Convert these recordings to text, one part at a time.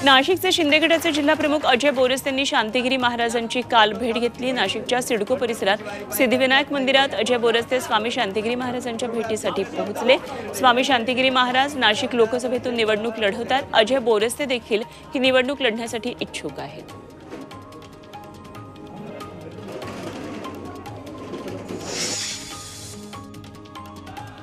नाशिकचे शिंदे गटाचे जिल्हा प्रमुख अजय बोरस यांनी शांतिगिरी महाराजांची काल भेट घेतली। नाशिकच्या सिडको परिसरात सिद्धिविनायक मंदिरात अजय बोरस ते स्वामी शांतिगिरी महाराजांच्या भेटीसाठी पोहोचले। स्वामी शांतिगिरी महाराज नाशिक लोकसभेतून निवडणूक लढवतात। अजय बोरस ते देखील ही निवडणूक लढण्यासाठी इच्छुक आहेत।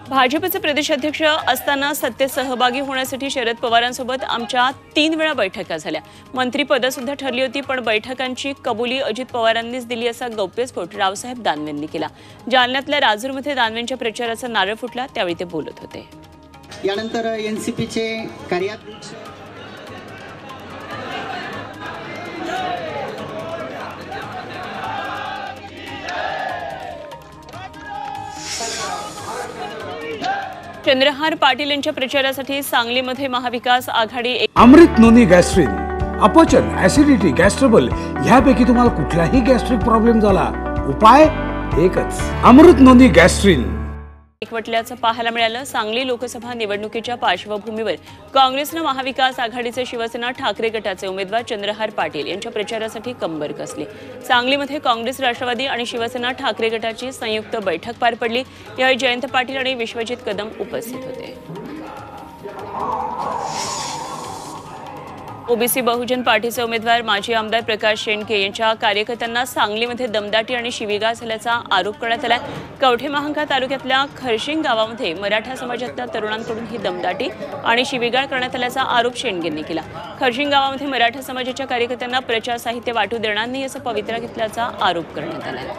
भाजपचे प्रदेशाध्यक्ष असताना सत्तेत सहभागी होण्यासाठी शरद पवारांसोबत आमच्या 3 वेळा बैठका झाल्या। मंत्रीपद सुद्धा ठरली होती, पण बैठकांची कबुली अजित पवारांनीच दिली असा गौप्यस्फोट रावसाहेब दानवेंनी केला। जालन्यातल्या राजूरमध्ये दानवेंच्या प्रचाराचा नारळ फुटला, त्यावेळी ते बोलत होते। यानंतर एनसीपीचे कार्याध्यक्ष चंद्रहार पाटील यांच्या प्रचारासाठी सांगलीमध्ये महाविकास आघाडी अमृत नोनी गॅस्ट्रिन अपचन ऍसिडिटी गॅस्ट्रबल ह्यापैकी तुम्हाला कुठलाही गॅस्ट्रिक प्रॉब्लेम झाला उपाय एकच अमृत नोनी गॅस्ट्रिन एकवटल्याचं पाहायला मिळालं। सांगली लोकसभा निवडणुकीच्या पार्श्वभूमीवर काँग्रेसनं महाविकास आघाडीचे शिवसेना ठाकरे गटाचे उमेदवार चंद्रहार पाटील यांच्या प्रचारासाठी कंबर कसली। सांगलीमध्ये काँग्रेस राष्ट्रवादी आणि शिवसेना ठाकरे गटाची संयुक्त बैठक पार पडली। यावेळी जयंत पाटील आणि विश्वजित कदम उपस्थित होते। ओबीसी बहुजन पार्टीचे उमेदवार माजी आमदार प्रकाश शेंडके यांच्या कार्यकर्त्यांना सांगलीमध्ये दमदाटी आणि शिवीगाळ झाल्याचा आरोप करण्यात आला। कवठेमहांकाळ तालुक्यातल्या खरशिंग गावामध्ये मराठा समाजातल्या तरुणांकडून ही दमदाटी आणि शिवीगाळ करण्यात आल्याचा आरोप शेंडकेंनी केला। खरशिंग गावामध्ये मराठा समाजाच्या कार्यकर्त्यांना प्रचार साहित्य वाटू देणार नाही असं पवित्रा घेतल्याचा आरोप करण्यात आला।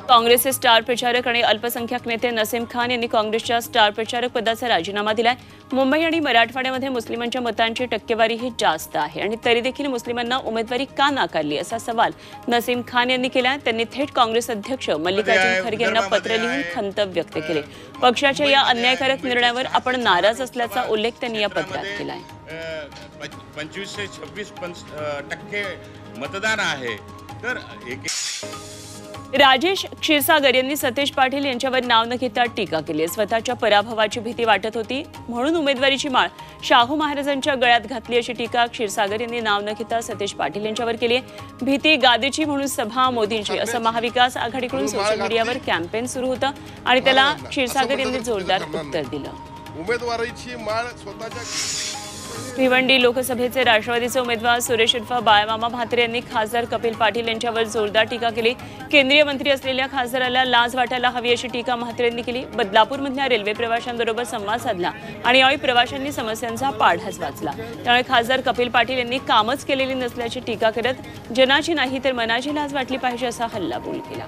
काँग्रेसचे स्टार प्रचारक आणि अल्पसंख्याक नेते नसीम खान यांनी काँग्रेसच्या स्टार प्रचारक पदाचा राजीनामा दिलाय। मुंबई आणि मराठवाड्यामध्ये मुस्लिमांच्या मतांची टक्केवारी ही जास्त आहे आणि तरी देखील मुस्लिमांना उमेदवारी का नाकारली असा सवाल नसीम खान यांनी केला। त्यांनी थेट काँग्रेस अध्यक्ष मल्लिकार्जुन खरगे यांना पत्र लिहून खंत व्यक्त केली। पक्षाच्या या अन्यायकारक निर्णयावर आपण नाराज असल्याचा उल्लेख त्यांनी या पत्रात केला आहे। 25 ते 26% मतदान आहे तर राजेश क्षीरसागर यांनी सतेज पाटील यांच्यावर नाव न घेता टीका केली। स्वतःच्या पराभवाची भीती वाटत होती म्हणून उमेदवारीची माळ शाहू महाराजांच्या गळ्यात घातली अशी टीका क्षीरसागर यांनी नाव न घेता सतेज पाटील यांच्यावर केली आहे। भीती गादीची म्हणून सभा मोदींची असं महाविकास आघाडीकडून सोशल मीडियावर कॅम्पेन सुरू होतं आणि त्याला क्षीरसागर यांनी जोरदार उत्तर दिलं। उमेदवारीची माळ स्वतःच्या भिवंडी लोकसभेचे राष्ट्रवादीचे उमेदवार सुरेश उर्फ बाळमामा म्हात्रे यांनी खासदार कपिल पाटील यांच्यावर जोरदार टीका केली। केंद्रीय मंत्री असलेल्या खासदाराला लाज वाटायला हवी अशी टीका म्हात्रे यांनी केली। बदलापूरमधल्या रेल्वे प्रवाशांबरोबर संवाद साधला आणि यावेळी प्रवाशांनी समस्यांचा पाढाच वाचला। त्यामुळे खासदार कपिल पाटील यांनी कामच केलेली नसल्याची टीका करत जनाची नाही तर मनाची लाज वाटली पाहिजे असा हल्लाबोल केला।